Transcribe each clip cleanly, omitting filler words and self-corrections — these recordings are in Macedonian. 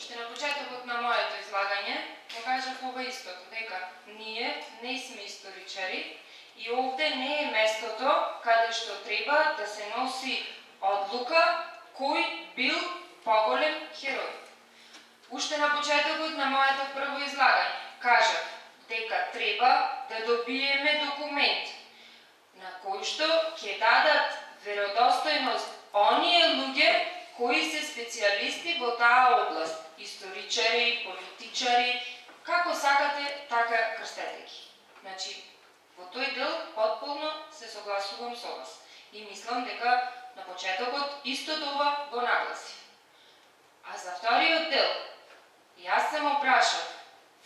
Уште на почетокот на моето излагање ја кажав ова истото, дека ние не сме историчари и овде не е местото каде што треба да се носи одлука кој бил поголем херој. Уште на почетокот на моето прво излагање кажав дека треба да добиеме документ на кој што ќе дадат веродостојност оние луѓе кои се специјалисти во таа област, историчари, политичари, како сакате, така крстете ги. Значи, во тој дел потполно се согласувам со вас и мислам дека на почетокот исто ова го нагласи. А за вториот дел, јас се му прашав,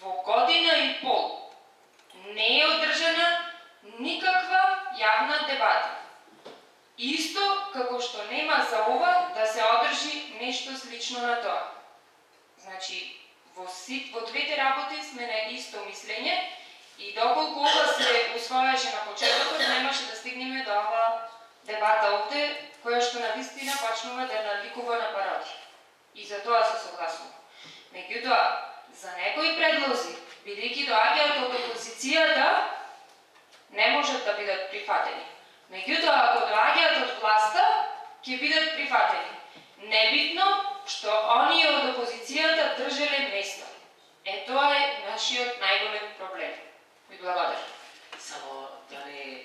во година и пол не е одржана никаква јавна дебата. Исто како што нема за ова да се одржи нешто слично на тоа. Значи, во двете работи сме на исто мислење и доколку ова се усвоеше на почетокот, немаше да стигнеме до ова дебата овде, која што навистина почнува да наликува на пародија. И за тоа се согласувам. Меѓутоа, за некои предлози, бидејќи доаѓаат од опозицијата, не можат да бидат прифатени. Меѓутоа, ако доаѓаат од власта, ќе бидат прифатени. Небитно што оние од опозицијата држеле место. Тоа е нашиот најголем проблем. Ви благодарам. Само да не